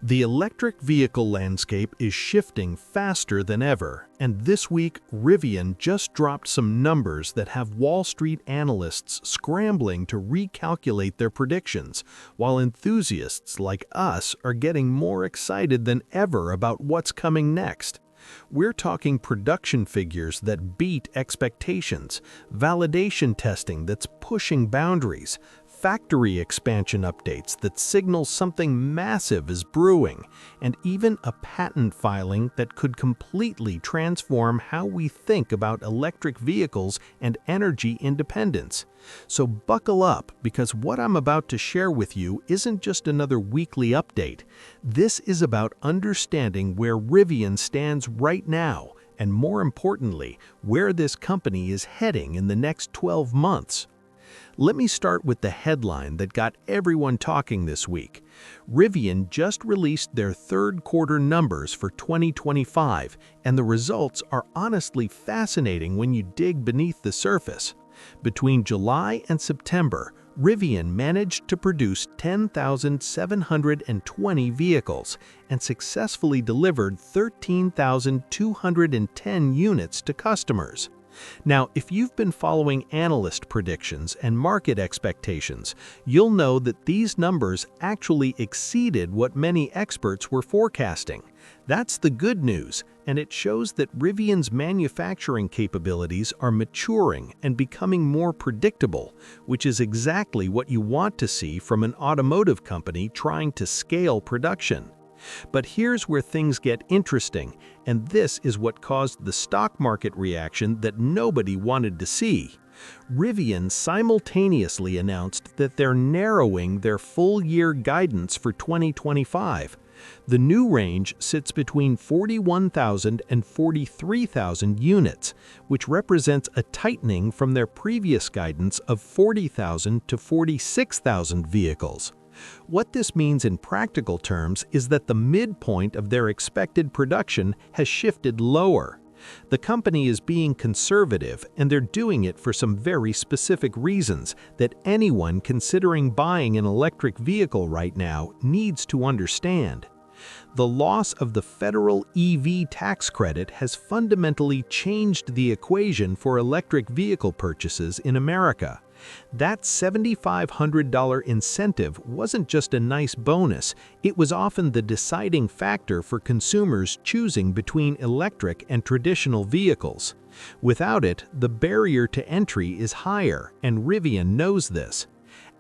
The electric vehicle landscape is shifting faster than ever, and this week Rivian just dropped some numbers that have Wall Street analysts scrambling to recalculate their predictions, while enthusiasts like us are getting more excited than ever about what's coming next. We're talking production figures that beat expectations, validation testing that's pushing boundaries, factory expansion updates that signal something massive is brewing, and even a patent filing that could completely transform how we think about electric vehicles and energy independence. So buckle up, because what I'm about to share with you isn't just another weekly update. This is about understanding where Rivian stands right now, and more importantly, where this company is heading in the next 12 months. Let me start with the headline that got everyone talking this week. Rivian just released their third quarter numbers for 2025, and the results are honestly fascinating when you dig beneath the surface. Between July and September, Rivian managed to produce 10,720 vehicles and successfully delivered 13,210 units to customers. Now, if you've been following analyst predictions and market expectations, you'll know that these numbers actually exceeded what many experts were forecasting. That's the good news, and it shows that Rivian's manufacturing capabilities are maturing and becoming more predictable, which is exactly what you want to see from an automotive company trying to scale production. But here's where things get interesting, and this is what caused the stock market reaction that nobody wanted to see. Rivian simultaneously announced that they're narrowing their full-year guidance for 2025. The new range sits between 41,000 and 43,000 units, which represents a tightening from their previous guidance of 40,000 to 46,000 vehicles. What this means in practical terms is that the midpoint of their expected production has shifted lower. The company is being conservative, and they're doing it for some very specific reasons that anyone considering buying an electric vehicle right now needs to understand. The loss of the federal EV tax credit has fundamentally changed the equation for electric vehicle purchases in America. That $7,500 incentive wasn't just a nice bonus, it was often the deciding factor for consumers choosing between electric and traditional vehicles. Without it, the barrier to entry is higher, and Rivian knows this.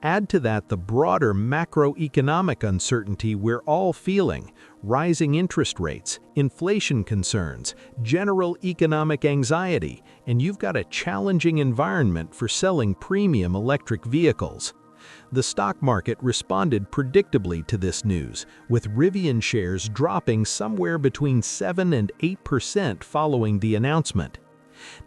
Add to that the broader macroeconomic uncertainty we're all feeling: rising interest rates, inflation concerns, general economic anxiety, and you've got a challenging environment for selling premium electric vehicles. The stock market responded predictably to this news, with Rivian shares dropping somewhere between 7 and 8% following the announcement.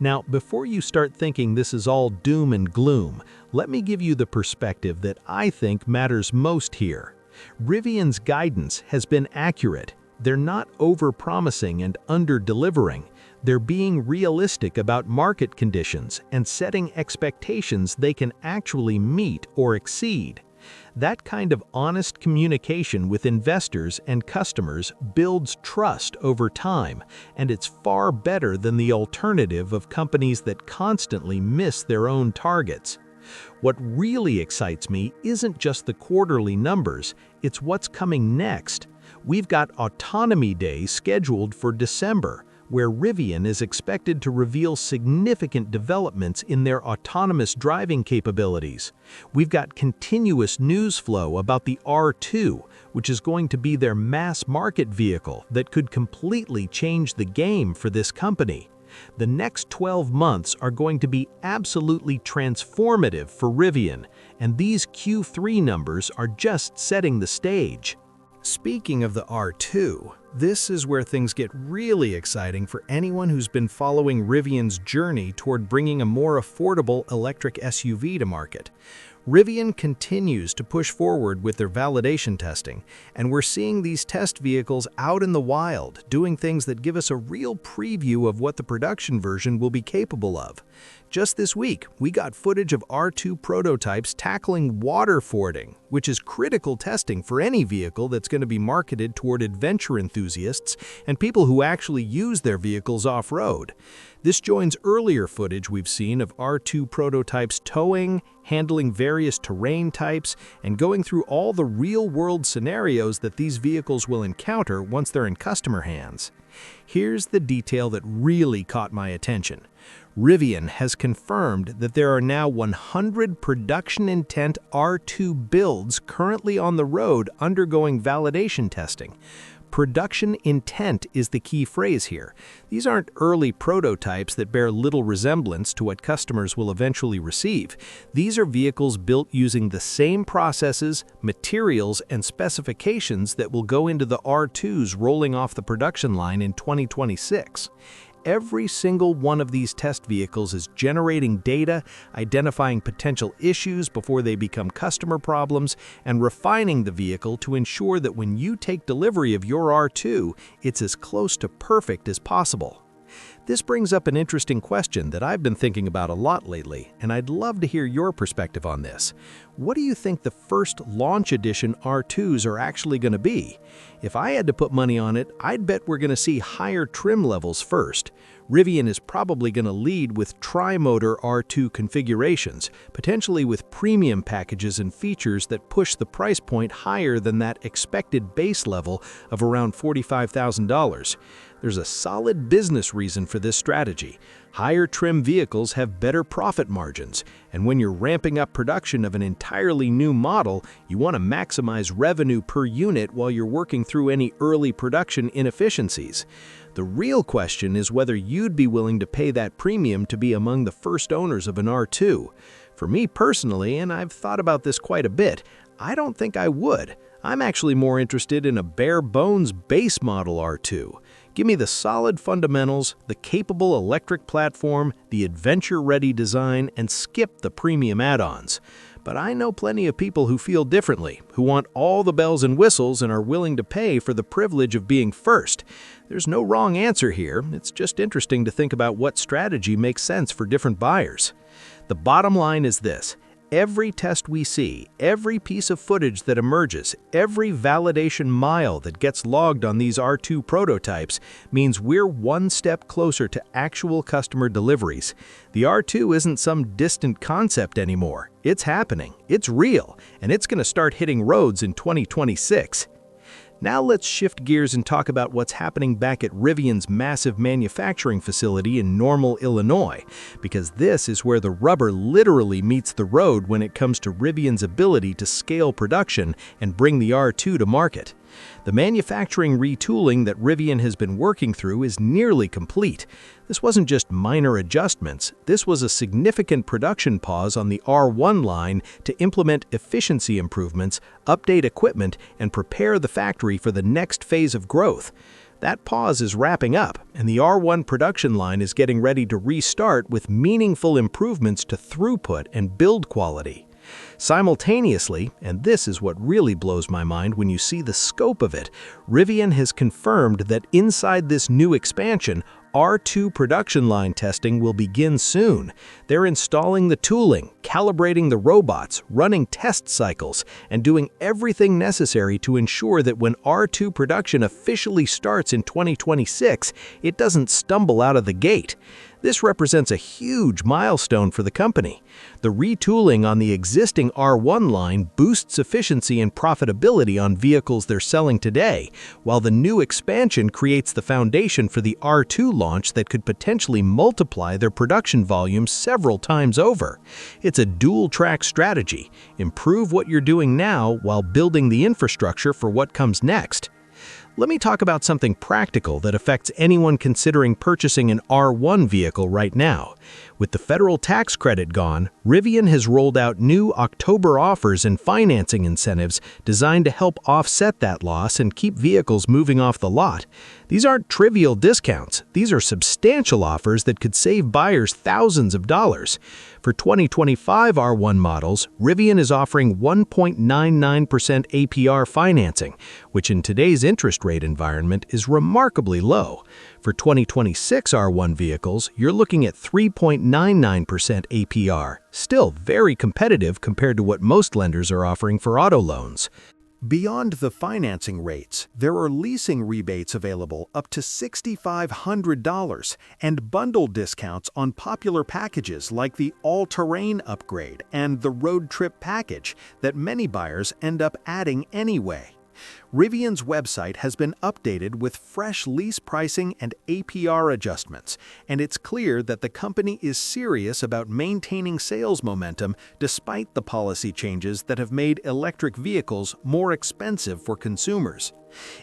Now, before you start thinking this is all doom and gloom, let me give you the perspective that I think matters most here. Rivian's guidance has been accurate. They're not over-promising and under-delivering. They're being realistic about market conditions and setting expectations they can actually meet or exceed. That kind of honest communication with investors and customers builds trust over time, and it's far better than the alternative of companies that constantly miss their own targets. What really excites me isn't just the quarterly numbers, it's what's coming next. We've got Autonomy Day scheduled for December, where Rivian is expected to reveal significant developments in their autonomous driving capabilities. We've got continuous news flow about the R2, which is going to be their mass market vehicle that could completely change the game for this company. The next 12 months are going to be absolutely transformative for Rivian, and these Q3 numbers are just setting the stage. Speaking of the R2, this is where things get really exciting for anyone who's been following Rivian's journey toward bringing a more affordable electric SUV to market. Rivian continues to push forward with their validation testing, and we're seeing these test vehicles out in the wild, doing things that give us a real preview of what the production version will be capable of. Just this week, we got footage of R2 prototypes tackling water fording, which is critical testing for any vehicle that's going to be marketed toward adventure enthusiasts and people who actually use their vehicles off-road. This joins earlier footage we've seen of R2 prototypes towing, handling various terrain types, and going through all the real-world scenarios that these vehicles will encounter once they're in customer hands. Here's the detail that really caught my attention. Rivian has confirmed that there are now 100 production intent R2 builds currently on the road undergoing validation testing. Production intent is the key phrase here. These aren't early prototypes that bear little resemblance to what customers will eventually receive. These are vehicles built using the same processes, materials, and specifications that will go into the R2s rolling off the production line in 2026. Every single one of these test vehicles is generating data, identifying potential issues before they become customer problems, and refining the vehicle to ensure that when you take delivery of your R2, it's as close to perfect as possible. This brings up an interesting question that I've been thinking about a lot lately, and I'd love to hear your perspective on this. What do you think the first launch edition R2s are actually going to be? If I had to put money on it, I'd bet we're going to see higher trim levels first. Rivian is probably going to lead with tri-motor R2 configurations, potentially with premium packages and features that push the price point higher than that expected base level of around $45,000. There's a solid business reason for this strategy. Higher trim vehicles have better profit margins, and when you're ramping up production of an entirely new model, you want to maximize revenue per unit while you're working through any early production inefficiencies. The real question is whether you'd be willing to pay that premium to be among the first owners of an R2. For me personally, and I've thought about this quite a bit, I don't think I would. I'm actually more interested in a bare-bones base model R2. Give me the solid fundamentals, the capable electric platform, the adventure-ready design, and skip the premium add-ons. But I know plenty of people who feel differently, who want all the bells and whistles and are willing to pay for the privilege of being first. There's no wrong answer here. It's just interesting to think about what strategy makes sense for different buyers. The bottom line is this. Every test we see, every piece of footage that emerges, every validation mile that gets logged on these R2 prototypes means we're one step closer to actual customer deliveries. The R2 isn't some distant concept anymore. It's happening, it's real, and it's going to start hitting roads in 2026. Now let's shift gears and talk about what's happening back at Rivian's massive manufacturing facility in Normal, Illinois, because this is where the rubber literally meets the road when it comes to Rivian's ability to scale production and bring the R2 to market. The manufacturing retooling that Rivian has been working through is nearly complete. This wasn't just minor adjustments, this was a significant production pause on the R1 line to implement efficiency improvements, update equipment, and prepare the factory for the next phase of growth. That pause is wrapping up, and the R1 production line is getting ready to restart with meaningful improvements to throughput and build quality. Simultaneously, and this is what really blows my mind when you see the scope of it, Rivian has confirmed that inside this new expansion, R2 production line testing will begin soon. They're installing the tooling, calibrating the robots, running test cycles, and doing everything necessary to ensure that when R2 production officially starts in 2026, it doesn't stumble out of the gate. This represents a huge milestone for the company. The retooling on the existing R1 line boosts efficiency and profitability on vehicles they're selling today, while the new expansion creates the foundation for the R2 launch that could potentially multiply their production volume several times over. It's a dual-track strategy. Improve what you're doing now while building the infrastructure for what comes next. Let me talk about something practical that affects anyone considering purchasing an R1 vehicle right now. With the federal tax credit gone, Rivian has rolled out new October offers and financing incentives designed to help offset that loss and keep vehicles moving off the lot. These aren't trivial discounts. These are substantial offers that could save buyers thousands of dollars. For 2025 R1 models, Rivian is offering 1.99% APR financing, which in today's interest rate environment is remarkably low. For 2026 R1 vehicles, you're looking at 3.99% APR, still very competitive compared to what most lenders are offering for auto loans. Beyond the financing rates, there are leasing rebates available up to $6,500 and bundle discounts on popular packages like the all-terrain upgrade and the road trip package that many buyers end up adding anyway. Rivian's website has been updated with fresh lease pricing and APR adjustments, and it's clear that the company is serious about maintaining sales momentum despite the policy changes that have made electric vehicles more expensive for consumers.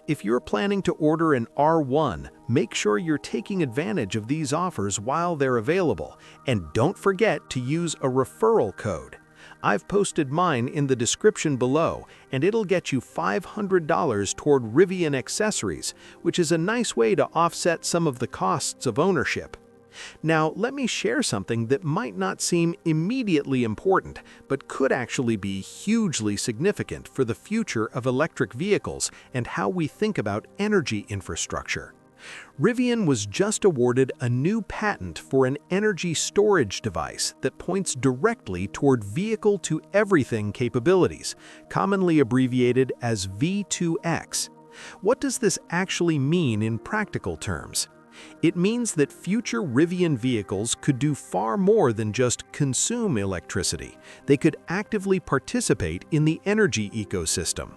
If you're planning to order an R1, make sure you're taking advantage of these offers while they're available, and don't forget to use a referral code. I've posted mine in the description below, and it'll get you $500 toward Rivian accessories, which is a nice way to offset some of the costs of ownership. Now, let me share something that might not seem immediately important, but could actually be hugely significant for the future of electric vehicles and how we think about energy infrastructure. Rivian was just awarded a new patent for an energy storage device that points directly toward vehicle-to-everything capabilities, commonly abbreviated as V2X. What does this actually mean in practical terms? It means that future Rivian vehicles could do far more than just consume electricity. They could actively participate in the energy ecosystem.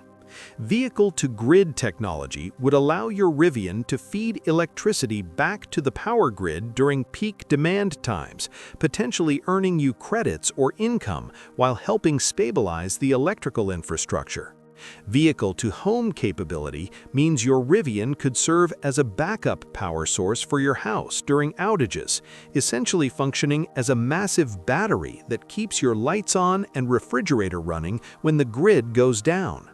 Vehicle-to-grid technology would allow your Rivian to feed electricity back to the power grid during peak demand times, potentially earning you credits or income while helping stabilize the electrical infrastructure. Vehicle-to-home capability means your Rivian could serve as a backup power source for your house during outages, essentially functioning as a massive battery that keeps your lights on and refrigerator running when the grid goes down.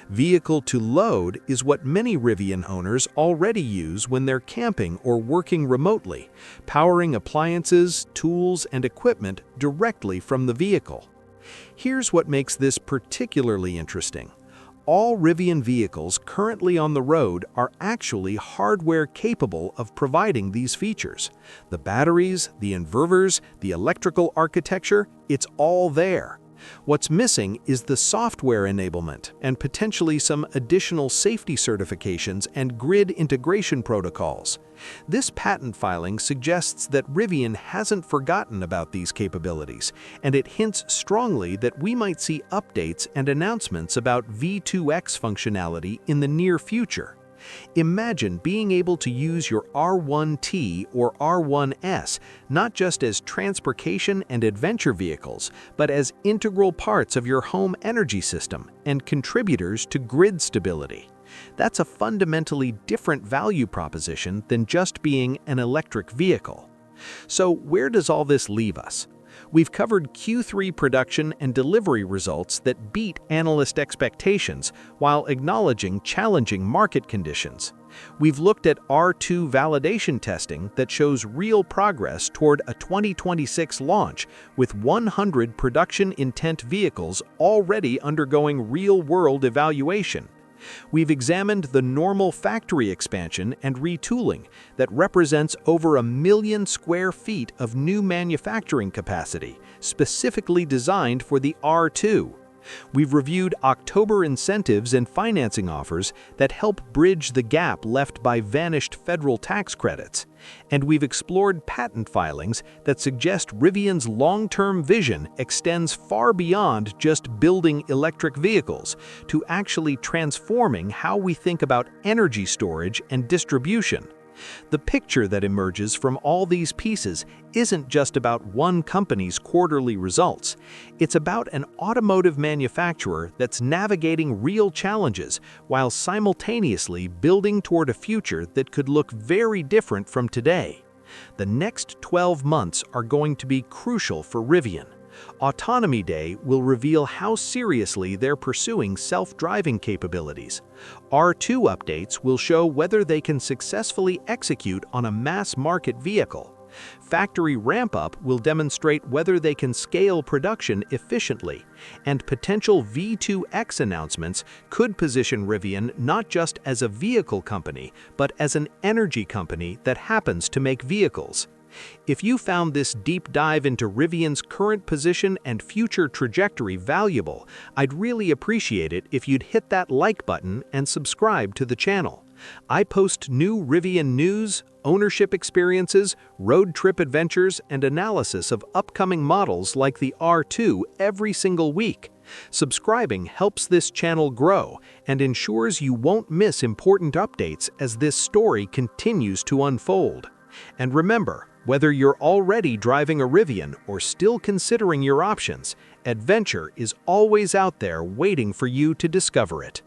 Vehicle-to-load is what many Rivian owners already use when they're camping or working remotely, powering appliances, tools, and equipment directly from the vehicle. Here's what makes this particularly interesting. All Rivian vehicles currently on the road are actually hardware capable of providing these features. The batteries, the inverters, the electrical architecture, it's all there. What's missing is the software enablement and potentially some additional safety certifications and grid integration protocols. This patent filing suggests that Rivian hasn't forgotten about these capabilities, and it hints strongly that we might see updates and announcements about V2X functionality in the near future. Imagine being able to use your R1T or R1S not just as transportation and adventure vehicles, but as integral parts of your home energy system and contributors to grid stability. That's a fundamentally different value proposition than just being an electric vehicle. So where does all this leave us? We've covered Q3 production and delivery results that beat analyst expectations while acknowledging challenging market conditions. We've looked at R2 validation testing that shows real progress toward a 2026 launch, with 100 production intent vehicles already undergoing real-world evaluation. We've examined the normal factory expansion and retooling that represents over 1 million square feet of new manufacturing capacity, specifically designed for the R2. We've reviewed October incentives and financing offers that help bridge the gap left by vanished federal tax credits. And we've explored patent filings that suggest Rivian's long-term vision extends far beyond just building electric vehicles to actually transforming how we think about energy storage and distribution. The picture that emerges from all these pieces isn't just about one company's quarterly results. It's about an automotive manufacturer that's navigating real challenges while simultaneously building toward a future that could look very different from today. The next 12 months are going to be crucial for Rivian. Autonomy Day will reveal how seriously they're pursuing self-driving capabilities. R2 updates will show whether they can successfully execute on a mass-market vehicle. Factory ramp-up will demonstrate whether they can scale production efficiently, and potential V2X announcements could position Rivian not just as a vehicle company, but as an energy company that happens to make vehicles. If you found this deep dive into Rivian's current position and future trajectory valuable, I'd really appreciate it if you'd hit that like button and subscribe to the channel. I post new Rivian news, ownership experiences, road trip adventures, and analysis of upcoming models like the R2 every single week. Subscribing helps this channel grow and ensures you won't miss important updates as this story continues to unfold. And remember, whether you're already driving a Rivian or still considering your options, adventure is always out there waiting for you to discover it.